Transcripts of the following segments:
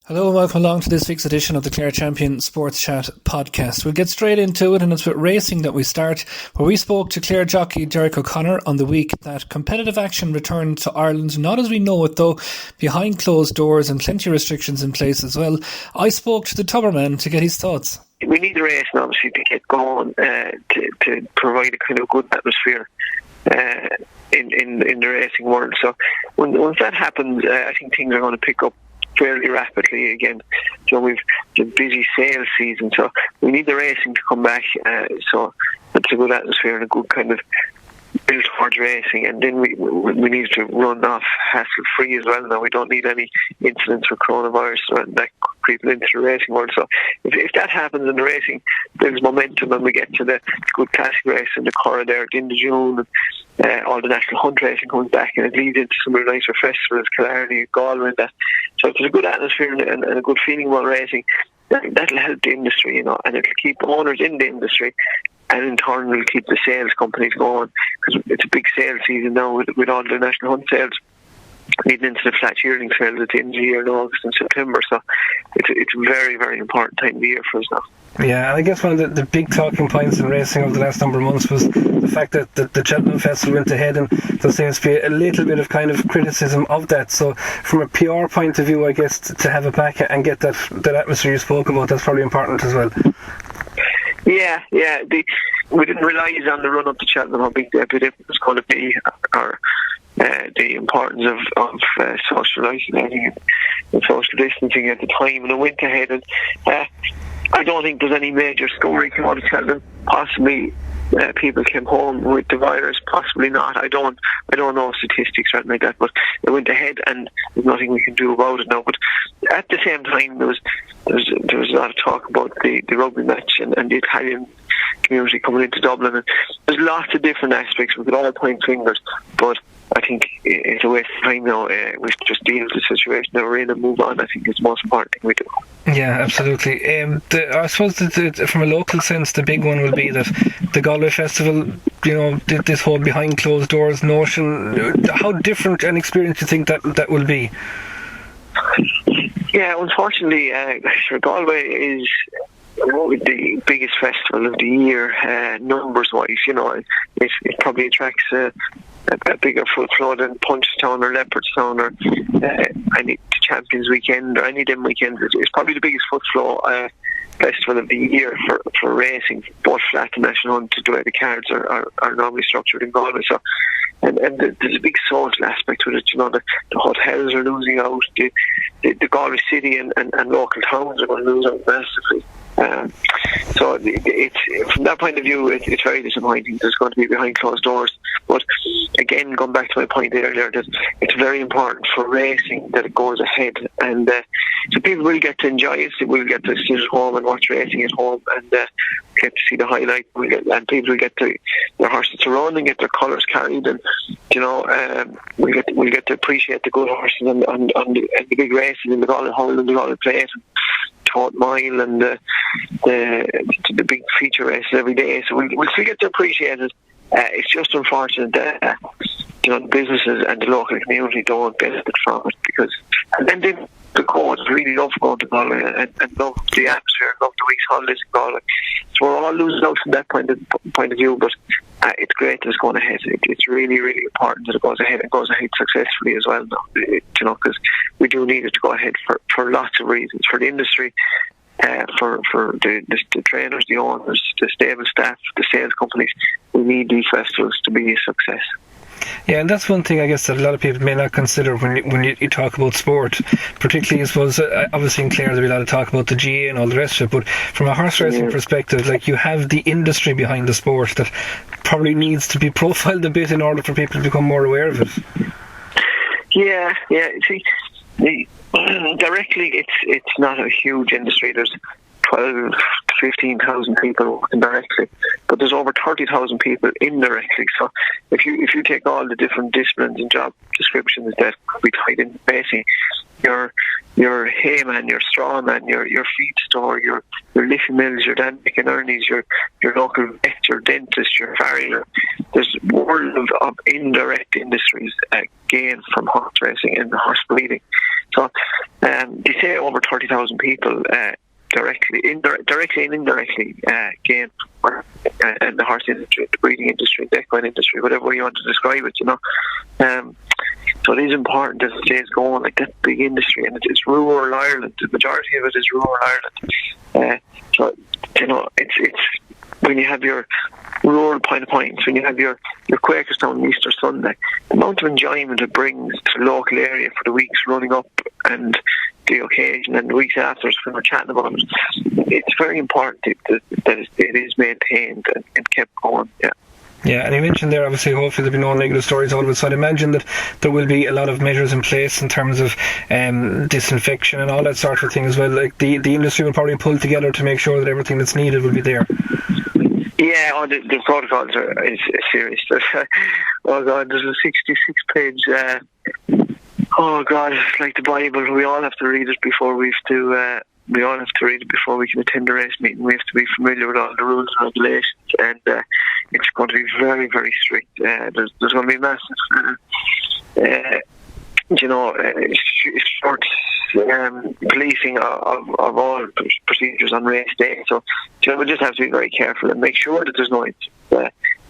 Hello and welcome along to this week's edition of the Clare Champion Sports Chat podcast. We'll get straight into it, and it's with racing that we start, where we spoke to Clare jockey Derek O'Connor on the week that competitive action returned to Ireland, not as we know it though, behind closed doors and plenty of restrictions in place as well. I spoke to the Tubberman to get his thoughts. We need the racing obviously to get going, to provide a kind of good atmosphere in the racing world. So once that happens, I think things are going to pick up fairly rapidly again. So we've the busy sales season, so we need the racing to come back. So that's a good atmosphere and a good kind of build towards racing. And then we need to run off hassle free as well. Now we don't need any incidents with coronavirus that creeping into the racing world. So if that happens and the racing builds momentum and we get to the good classic race in the Clare there at the end of June, and all the national hunt racing comes back, and it leads into some of the nicer festivals, Clare, Galway and that. So if there's a good atmosphere and a good feeling about racing, that'll help the industry, and it'll keep owners in the industry, and in turn will keep the sales companies going, because it's a big sales season now with all the national hunt sales leading into the flat yearling sales at the end of the year in August and September. So it's a very, very important time of the year for us now. Yeah, and I guess one of the big talking points in racing over the last number of months was the fact that the Cheltenham Festival went ahead, and there seems to be a little bit of kind of criticism of that. So from a PR point of view, I guess to have it back and get that atmosphere you spoke about, that's probably important as well. Yeah. We didn't realise on the run up to Cheltenham how big the epidemic was going to be, or the importance of social isolating and social distancing at the time, and I went ahead and I don't think there's any major story came out of Cheltenham. Possibly people came home with the virus, possibly not. I don't know statistics or anything like that, but it went ahead and there's nothing we can do about it now. But at the same time, there was a lot of talk about the rugby match and the Italian community coming into Dublin, and there's lots of different aspects. We could all point fingers, but I think it's a waste of time now. We should just deal with the situation that we're in and move on. I think it's the most important thing we do. Yeah, absolutely. I suppose that from a local sense, the big one will be that the Galway Festival, this whole behind closed doors notion. How different an experience do you think that will be? Yeah, unfortunately, Galway is the biggest festival of the year, numbers-wise. It probably attracts a bigger footfall than Punchestown or Leopardstown or any Champions Weekend or any of them weekends. It's probably the biggest footfall festival of the year for racing, both flat and national hunt, the way the cards are normally structured in Galway. So, and there's a big social aspect to it. The hotels are losing out. The Galway city and local towns are going to lose out massively. So it's from that point of view, it's very disappointing. There's going to be behind closed doors. But again, going back to my point earlier, that it's very important for racing that it goes ahead, and so people will get to enjoy it. They will get to sit at home and watch racing at home, and get to see the highlight. And people will get their horses to run and get their colours carried, and we'll get to appreciate the good horses and the big races in the Galway Hole and the Galway Plate, Taught Mile, and the big feature races every day. So we'll still get to appreciate it. It's just unfortunate that the businesses and the local community don't benefit from it, because and then the codes really love going to Galway and love the atmosphere, love the week's holidays in Galway. So we're all losing out from that point of view, but it's great that it's going ahead. It's really, really important that it goes ahead and goes ahead successfully as well now. Because we do need it to go ahead for lots of reasons, for the industry, for the trainers, the owners, the stable staff, the sales companies. We need these festivals to be a success. Yeah, and that's one thing I guess that a lot of people may not consider when you talk about sport, particularly I suppose obviously in Clare there'll be a lot of talk about the GA and all the rest of it, but from a horse racing perspective, like, you have the industry behind the sport that probably needs to be profiled a bit in order for people to become more aware of it. Yeah. See, directly it's not a huge industry. There's 12 to 15,000 people working directly, but there's over 30,000 people indirectly. So if you take all the different disciplines and job descriptions that could be tied in racing, your hayman, your strawman, your feed store, your Liffey Mills, your Dan McInerney's, your local vet, your dentist, your farrier. There's a world of indirect industries gain from horse racing and horse breeding. So they say over 30,000 people directly and indirectly gain from the horse industry, the breeding industry, the equine industry, whatever way you want to describe it, So it is important that it stays going, like that big industry, and it's rural Ireland. The majority of it is rural Ireland. So it's when you have your rural Point of Points, when you have your Quakerstown Easter Sunday, the amount of enjoyment it brings to the local area for the weeks running up and the occasion and the weeks after, when we're chatting about it, it's very important that it is maintained and kept going. Yeah, and you mentioned there, obviously, hopefully there'll be no negative stories out of it. So I'd imagine that there will be a lot of measures in place in terms of disinfection and all that sort of thing as well. Like the industry will probably pull together to make sure that everything that's needed will be there. Yeah, the protocols is serious. Oh God, there's a 66-page. Oh God, it's like the Bible. We all have to read it before we can attend a race meeting. We have to be familiar with all the rules and regulations, and it's going to be very, very strict. There's going to be massive, short policing of all procedures on race day. So we just have to be very careful and make sure that there's no.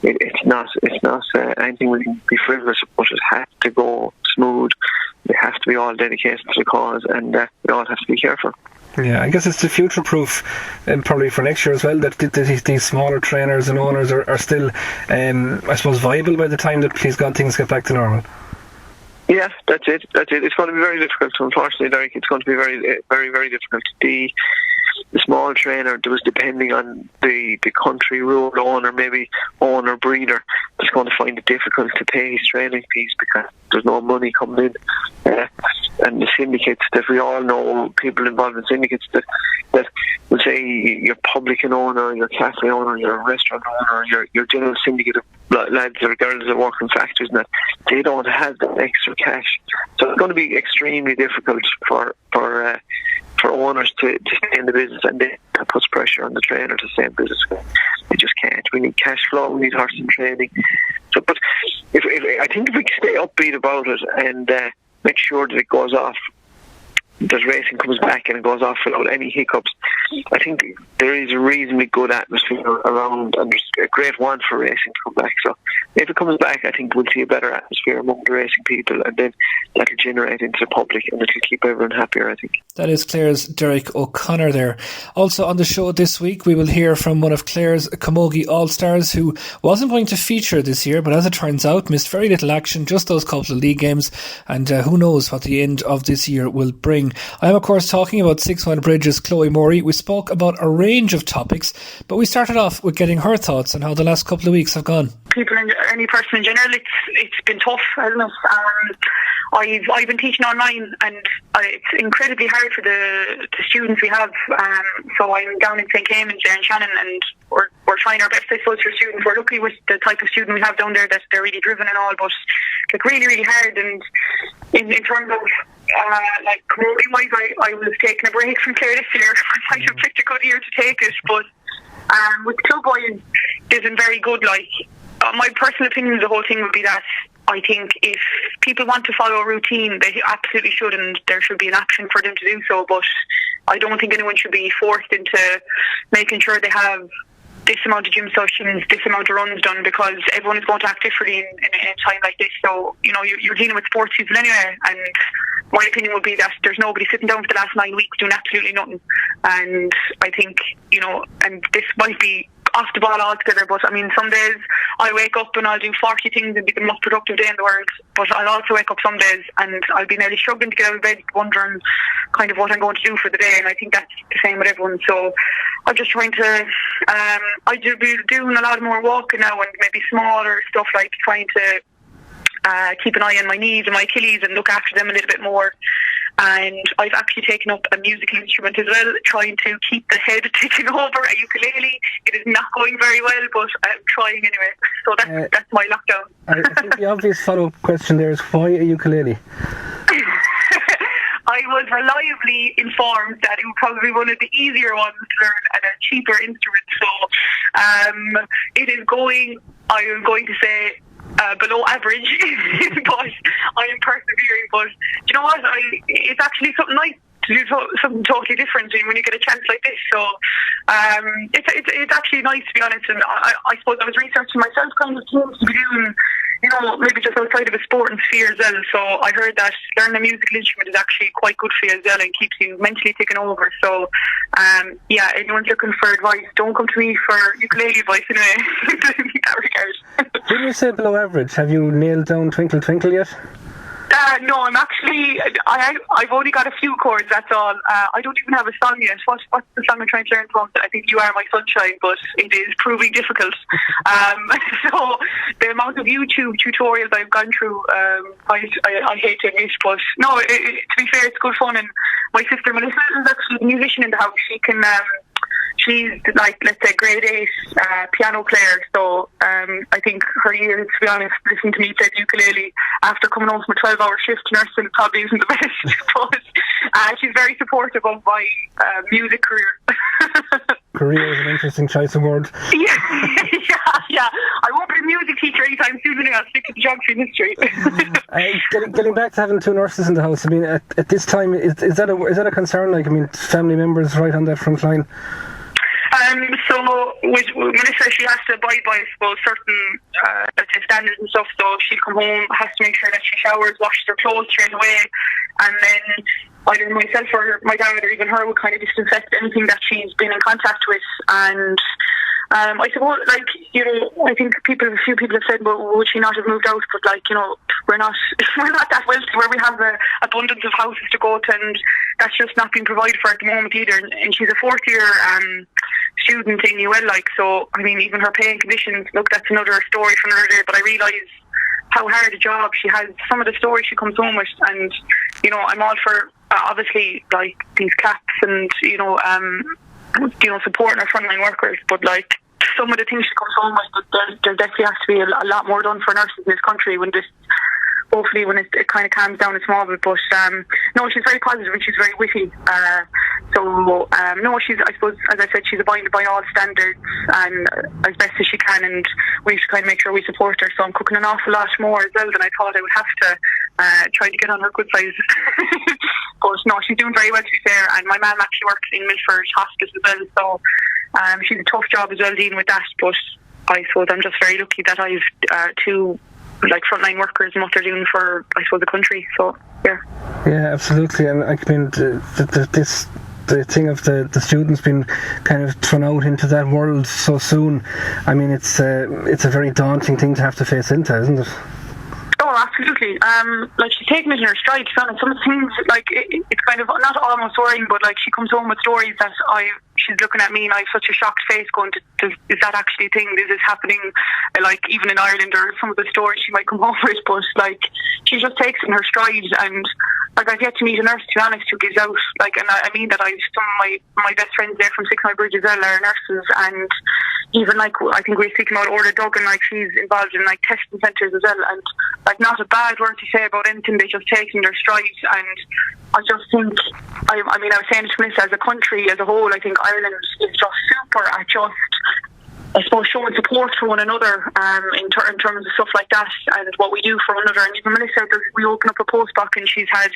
It's not anything we can be frivolous about. It has to go smooth. We have to be all dedicated to the cause, and we all have to be careful. Yeah, I guess it's the future-proof, and probably for next year as well, that these smaller trainers and owners are still, I suppose, viable by the time that, please God, things get back to normal. Yeah, that's it. It's going to be very difficult. Unfortunately, Derek, it's going to be very, very, very difficult. The small trainer that was depending on the country road owner, maybe owner breeder, is going to find it difficult to pay his training fees because there's no money coming in. And the syndicates that we all know, people involved in syndicates that will say your publican owner, your cafe owner, your restaurant owner, your general syndicate of lads or girls that work in factories, and that they don't have that extra cash. So it's going to be extremely difficult for owners to stay in the business, and that puts pressure on the trainer to stay in business. They just can't. We need cash flow. We need horse and training. So, but I think if we stay upbeat about it and make sure that it goes off, that racing comes back and it goes off without any hiccups, I think there is a reasonably good atmosphere around, and there's a great want for racing to come back. So if it comes back, I think we'll see a better atmosphere among the racing people, and then that'll generate into the public and it'll keep everyone happier, I think. That is Clare's Derek O'Connor there. Also on the show this week, we will hear from one of Clare's camogie All-Stars who wasn't going to feature this year, but as it turns out, missed very little action, just those couple of league games, and who knows what the end of this year will bring. I am, of course, talking about 6 Mile Bridge's Chloe Morey. We spoke about a range of topics, but we started off with getting her thoughts on how the last couple of weeks have gone. People, any person in general, it's been tough, hasn't it? I've been teaching online, and it's incredibly hard for the students we have. So I'm down in St. Clement's there in Shannon, and we're trying our best, I suppose, for students. We're lucky with the type of student we have down there that they're really driven and all, but like really, really hard. And in terms of like career-wise, I was taking a break from Clare this year. I might have picked a good year to take it, but with club boys isn't very good. Like my personal opinion of the whole thing would be that I think if people want to follow a routine, they absolutely should, and there should be an option for them to do so. But I don't think anyone should be forced into making sure they have this amount of gym sessions, this amount of runs done, because everyone is going to act differently in a time like this. So, you're dealing with sports people anyway, and my opinion would be that there's nobody sitting down for the last 9 weeks doing absolutely nothing. And I think, and this might be off the ball altogether, but I mean, some days I wake up and I'll do 40 things and be the most productive day in the world, but I'll also wake up some days and I'll be nearly struggling to get out of bed, wondering kind of what I'm going to do for the day. And I think that's the same with everyone. So I'm just trying to I do be doing a lot more walking now, and maybe smaller stuff, like trying to keep an eye on my knees and my Achilles and look after them a little bit more. and I've actually taken up a musical instrument as well, trying to keep the head ticking over. A ukulele, it is not going very well, but I'm trying anyway. So that's my lockdown. I think the obvious follow-up question there is, why a ukulele? I was reliably informed that it would probably be one of the easier ones to learn and a cheaper instrument. So it is going, I am going to say, below average, but I am persevering. But you know what? It's actually something nice to do, something totally different when you get a chance like this. So it's actually nice, to be honest. And I suppose I was researching myself kind of things to be doing, maybe just outside of a sport and sphere as well. So I heard that learning a musical instrument is actually quite good for you as well and keeps you mentally ticking over. So anyone's looking for advice, don't come to me for ukulele advice anyway. In that regard. Didn't you say below average? Have you nailed down Twinkle Twinkle yet? No, I'm actually, I've only got a few chords, that's all. I don't even have a song yet. What's the song I'm trying to learn from? I think You Are My Sunshine, but it is proving difficult. So the amount of YouTube tutorials I've gone through, I hate to admit, but no, to be fair, it's good fun. And my sister Melissa is actually a musician in the house. She can... she's like, let's say, grade 8 piano player, so I think her years, to be honest, listening to me play the ukulele after coming home from a 12-hour shift nursing probably isn't the best, but she's very supportive of my music career. Career is an interesting choice of word. Yeah. I won't be a music teacher anytime soon anyway. I'll stick to geography and history. Getting back to having 2 nurses in the house, I mean, at this time, is that a concern? Like, I mean, family members right on that front line? So with Melissa, she has to abide by, I suppose, certain standards and stuff. So she'll come home, has to make sure that she showers, washes her clothes straight away, and then either myself or my dad or even her would kind of disinfect anything that she's been in contact with. And I suppose, like, I think a few people have said, well, would she not have moved out? But, like, we're not that wealthy where we have the abundance of houses to go to, and that's just not being provided for at the moment either. And she's a 4th-year student in UL, like, so, I mean, even her paying conditions, look, that's another story for another day, but I realise how hard a job she has, some of the stories she comes home with, and, I'm all for, obviously, like, these caps and, supporting our frontline workers, but, like, some of the things she comes home with, there definitely has to be a lot more done for nurses in this country hopefully when it kind of calms down a small bit. But no, she's very positive and she's very witty. No, she's, I suppose, as I said, she's abiding by all standards and as best as she can, and we have to kind of make sure we support her. So I'm cooking an awful lot more as well than I thought I would have to try to get on her good side. But no, she's doing very well, to be fair. And my mum actually works in Milford Hospice as well, so she's a tough job as well dealing with that. But I suppose I'm just very lucky that I've 2 like frontline workers and what they're doing for, I suppose, the country. So yeah, absolutely. And I mean, the thing of the students being kind of thrown out into that world so soon, I mean, it's a very daunting thing to have to face into, isn't it? Oh, absolutely. Like, she's taking it in her stride. Some of the things, like, it's kind of not almost worrying, but like, she comes home with stories that she's looking at me and I have such a shocked face going, is that actually a thing? Is this happening? Like, even in Ireland, or some of the stories she might come home with, but like, she just takes it in her stride. And like, I've yet to meet a nurse, to be honest, who gives out, like, and I mean that I've some of my best friends there from Six Mile Bridge as well are nurses, and even like, I think we were speaking about Orla Duggan, like, she's involved in like testing centres as well, and like, not a bad word to say about anything. They just take in their stride. And I just think, I mean, I was saying to Melissa, as a country as a whole, I think Ireland is just super at just, I suppose, showing support for one another in terms of stuff like that and what we do for one another. And even Melissa, we open up a postbox and she's had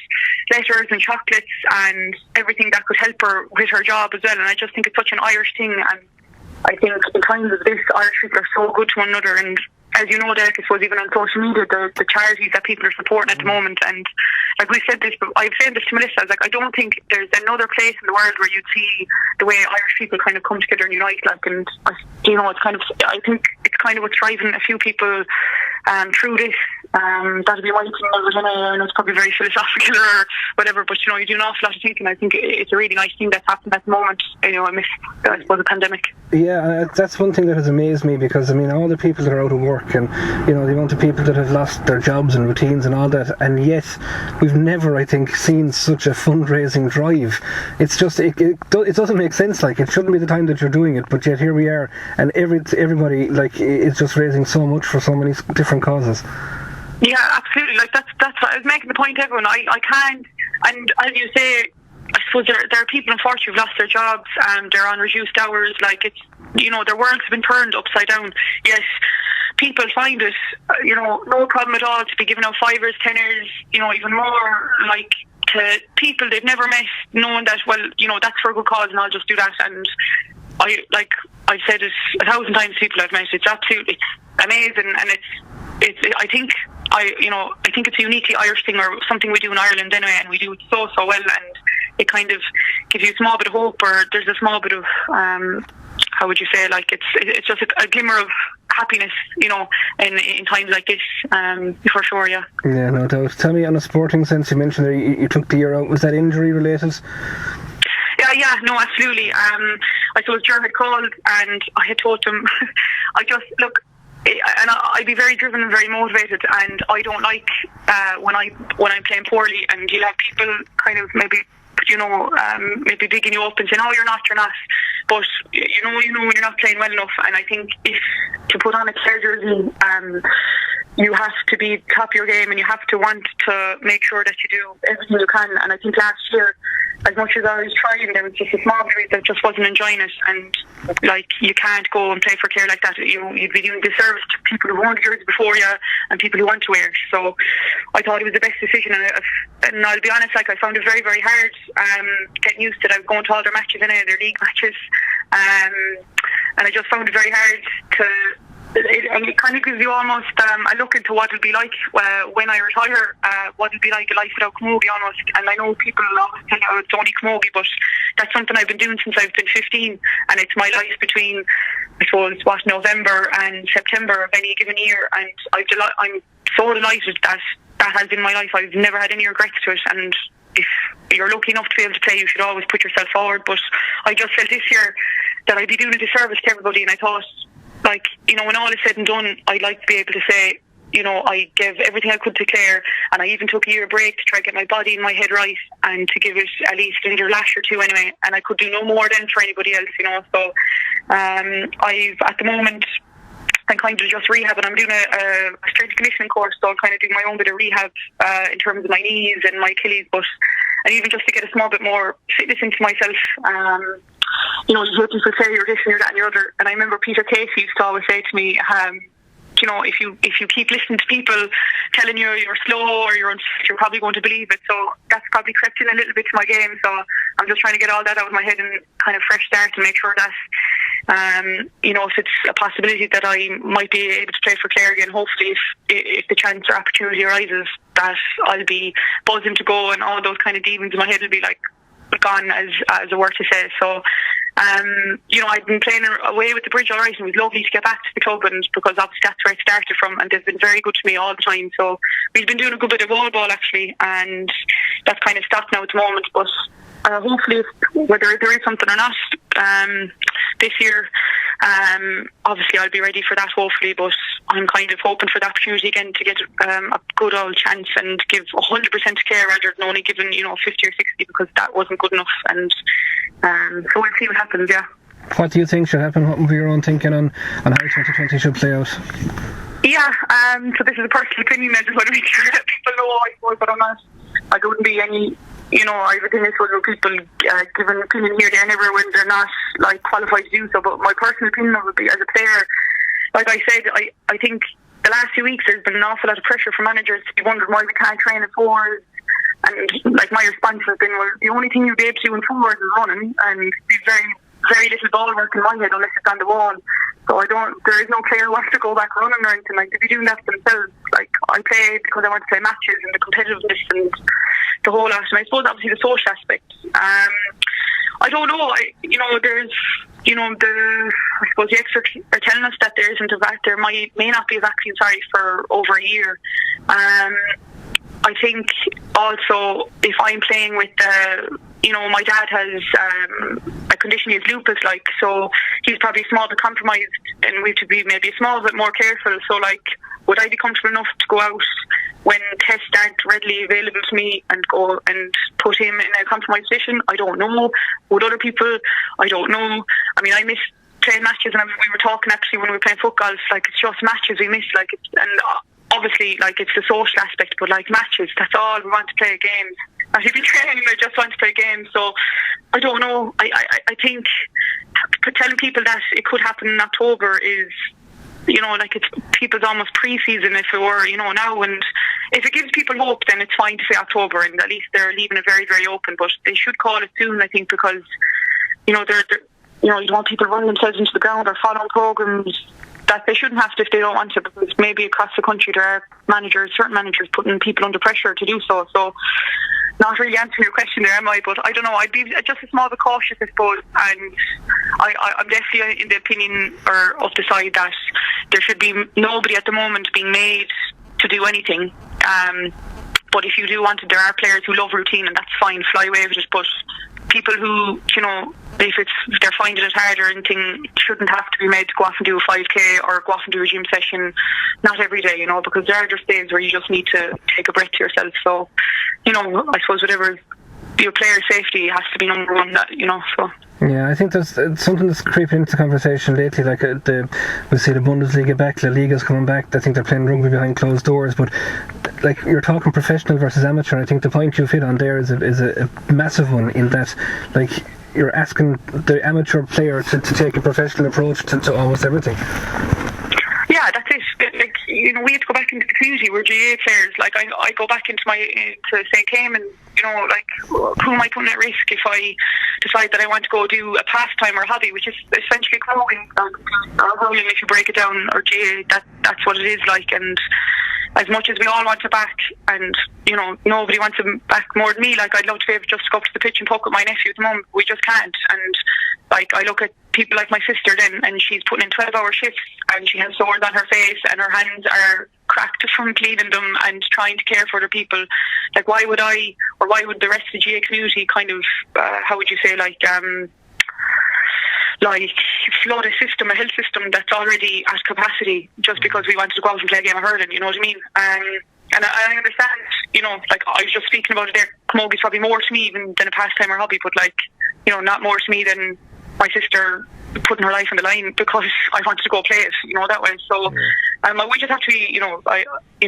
letters and chocolates and everything that could help her with her job as well. And I just think it's such an Irish thing. And I think in times of this, Irish people are so good to one another. And as you know, Derek, I suppose even on social media, the charities that people are supporting at the moment, and like we said this, but I've said this to Melissa, I was like, I don't think there's another place in the world where you'd see the way Irish people kind of come together and unite, like, and it's kind of, I think it's kind of what's driving a few people through this, That'd be my opinion of it anyway. I know it's probably very philosophical or whatever, but you do an awful lot of thinking. I think it's a really nice thing that's happened at the moment. I miss, I suppose, the pandemic. Yeah, that's one thing that has amazed me, because all the people that are out of work, and the amount of people that have lost their jobs and routines and all that, and yet we've never, I think, seen such a fundraising drive. It's just it doesn't make sense. Like, it shouldn't be the time that you're doing it, but yet here we are, and everybody is just raising so much for so many different causes. Yeah, absolutely. Like that's what I was making the point to everyone. I can't, and as you say, I suppose there are people, unfortunately, who've lost their jobs. They're on reduced hours. Like, it's, their worlds have been turned upside down. Yes, people find it, no problem at all to be giving out fivers, tenors, even more, like, to people they've never met, knowing that, well, that's for a good cause and I'll just do that. And I've said it 1,000 times to people I've met, it's absolutely amazing, and I think it's a uniquely Irish thing, or something we do in Ireland anyway, and we do it so well, and it kind of gives you a small bit of hope, or there's a small bit of how would you say, like, it's just a glimmer of happiness, in times like this, for sure. Yeah, no doubt. Tell me, on a sporting sense, you mentioned there you took the year out. Was that injury related? Yeah, no, absolutely. I suppose Ger had called, and I had told him, I just, look, and I'd be very driven and very motivated, and I don't like when I'm playing poorly, and you'll have people kind of maybe bigging you up and saying, "Oh, you're not," but when you're not playing well enough. And I think if to put on a Clare jersey, you have to be top of your game, and you have to want to make sure that you do everything you can. And I think last year, as much as I was trying, there was just a small group that just wasn't enjoying it, and like, you can't go and play for Clare like that. You'd be doing disservice to people who won the jersey before you and people who want to wear it. So I thought it was the best decision, and I'll be honest, like, I found it very, very hard getting used to it. I was going to all their matches, their league matches, and I just found it very hard to. And it kind of gives you almost a look into what it'll be like when I retire, what it'll be like a life without camogie almost. And I know people always tell you, it's only camogie, but that's something I've been doing since I've been 15, and it's my life between, I suppose, November and September of any given year, and I'm so delighted that has been my life. I've never had any regrets to it, and if you're lucky enough to be able to play, you should always put yourself forward. But I just felt this year that I'd be doing a disservice to everybody, and I thought, like, when all is said and done, I'd like to be able to say, I gave everything I could to Clare, and I even took a year break to try to get my body and my head right, and to give it at least a year lash or two anyway, and I could do no more than for anybody else, So at the moment, I'm kind of just rehabbing. I'm doing a strength and conditioning course, so I'm kind of doing my own bit of rehab in terms of my knees and my Achilles, and even just to get a small bit more fitness into myself. You hear people say you're this and you're that and you're other, and I remember Peter Casey used to always say to me, if you keep listening to people telling you you're slow or you're probably going to believe it. So that's probably crept in a little bit to my game. So I'm just trying to get all that out of my head and kind of fresh start to make sure that if it's a possibility that I might be able to play for Clare again, hopefully if the chance or opportunity arises, that I'll be buzzing to go, and all those kind of demons in my head will be like gone, as a word to say. So I've been playing away with the bridge all right, and it was lovely to get back to the club, and because obviously that's where it started from, and they've been very good to me all the time. So we've been doing a good bit of volleyball actually, and that's kind of stopped now at the moment, but hopefully, whether there is something or not this year, obviously I'll be ready for that hopefully, but I'm kind of hoping for the opportunity again to get a good old chance and give 100% to Clare rather than only giving 50 or 60, because that wasn't good enough, and so we'll see what happens. Yeah. What do you think should happen? What would be your own thinking on how 2020 should play out? Yeah, so this is a personal opinion. I just want to make sure that people know, I suppose, but I wouldn't be any, I would think this was people give an opinion here, there and everywhere when they're not like qualified to do so. But my personal opinion would be, as a player, like I said, I think the last few weeks there's been an awful lot of pressure for managers to be wondering why we can't train at fours. And like, my response has been, well, the only thing you'll be able to do in fours is running, and be very, very little ball work in my head unless it's on the wall. So there is no player who wants to go back running or anything. Like, they'd be doing that themselves. Like, I play because I want to play matches and the competitiveness and the whole lot. And I suppose obviously the social aspect. I don't know. There's, I suppose the experts are telling us that there may not be a vaccine, for over a year. I think also if I'm playing with my dad has a condition, he has lupus, so he's probably small but compromised, and we have to be maybe a small bit more careful. So would I be comfortable enough to go out when tests aren't readily available to me and go and put him in a compromised position? I don't know. Would other people? I don't know. I mean, I miss playing matches, and we were talking actually when we were playing football, it's just matches we miss, obviously, it's the social aspect, but matches, that's all we want to play games. As if you're training, I just want to play games. So I don't know. I think telling people that it could happen in October is, it's people's almost pre-season if it were, now. And if it gives people hope, then it's fine to say October, and at least they're leaving it very, very open. But they should call it soon, I think, because you don't want people running themselves into the ground or following programs that they shouldn't have to if they don't want to, because maybe across the country there are certain managers putting people under pressure to do so. So not really answering your question there, am I? But I don't know, I'd be just a small bit cautious, I suppose, and I'm definitely in the opinion or of the side that there should be nobody at the moment being made to do anything. But if you do want it, there are players who love routine, and that's fine, fly away with it. But people who, if they're finding it hard or anything, shouldn't have to be made to go off and do a 5k or go off and do a gym session, not every day, because there are just days where you just need to take a breath to yourself. So, I suppose whatever your player safety has to be number one, so. Yeah, I think there's something that's creeping into the conversation lately, we see the Bundesliga back, La Liga's coming back. I think they're playing rugby behind closed doors, but you're talking professional versus amateur. I think the point you've hit on there is a massive one, in that you're asking the amateur player to take a professional approach to almost everything. Yeah, that's it. We have to go back into the community. We're GA players. I go back into to St. Cayman, who am I putting at risk if I decide that I want to go do a pastime or a hobby, which is essentially growing or rolling, if you break it down, or GA, that's what it is like. And as much as we all want to back, and nobody wants to back more than me, I'd love to be able to just go up to the pitch and talk with my nephew at the moment. We just can't. And I look at people like my sister then, and she's putting in 12-hour shifts, and she has sores on her face, and her hands are cracked from cleaning them and trying to care for other people. Why would I, or why would the rest of the GA community kind of, how would you say, flood a health system that's already at capacity just because we wanted to go out and play a game of hurling, you know what I mean? And I understand, I was just speaking about it there, camogie's probably more to me even than a pastime or hobby, but not more to me than my sister putting her life on the line because I wanted to go play it, that way. So we just have to be,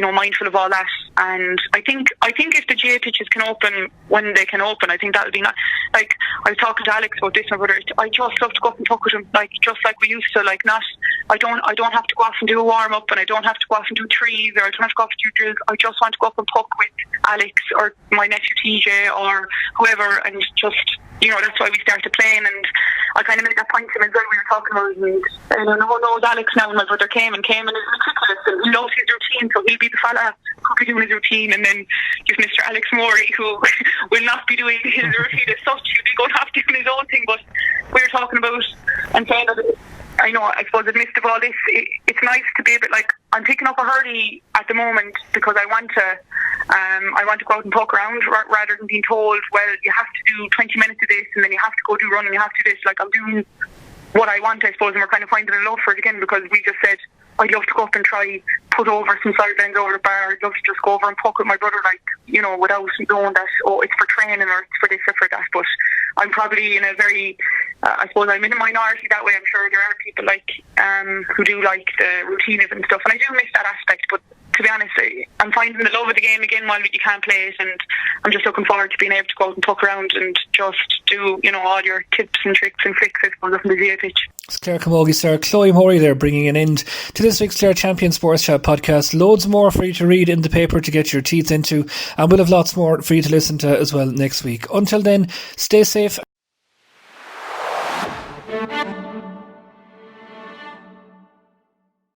mindful of all that. And I think if the GA pitches can open when they can open, I think that would be I was talking to Alex about this, my brother. I just love to go up and talk with him, just like we used to. I don't have to go off and do a warm up, and I don't have to go off and do trees, or I don't have to go off and do drills. I just want to go up and puck with Alex or my nephew TJ or whoever, and just. That's why we started playing, and I kind of made that point to him as well. We were talking about it, and I know Alex now, and my brother came is meticulous, and he loves his routine, so he'll be the fella who'll be doing his routine, and then you've Mr. Alex Morey, who will not be doing his routine as such. He'll be going off doing his own thing, but we were talking about and saying that I suppose in the midst of all this, it's nice to be a bit I'm picking up a hurley at the moment because I want to go out and poke around rather than being told, well, you have to do 20 minutes of this and then you have to go do running, you have to do this. I'm doing what I want, I suppose, and we're kind of finding a love for it again because we just said, I'd love to go up and try put over some sidelines over the bar. I'd love to just go over and poke with my brother, without knowing that, it's for training or it's for this or for that. But I'm probably in a very, I suppose I'm in a minority that way. I'm sure there are people who do like the routine and stuff, and I do miss that aspect. But to be honest, I'm finding the love of the game again while you can't play it, and I'm just looking forward to being able to go out and poke around and just do, all your tips and tricks and flicks, I suppose, on the GA pitch. It's Clare camogie star Chloe Morey there, bringing an end to this week's Clare Champion Sports Chat podcast. Loads more for you to read in the paper to get your teeth into, and we'll have lots more for you to listen to as well next week. Until then, stay safe.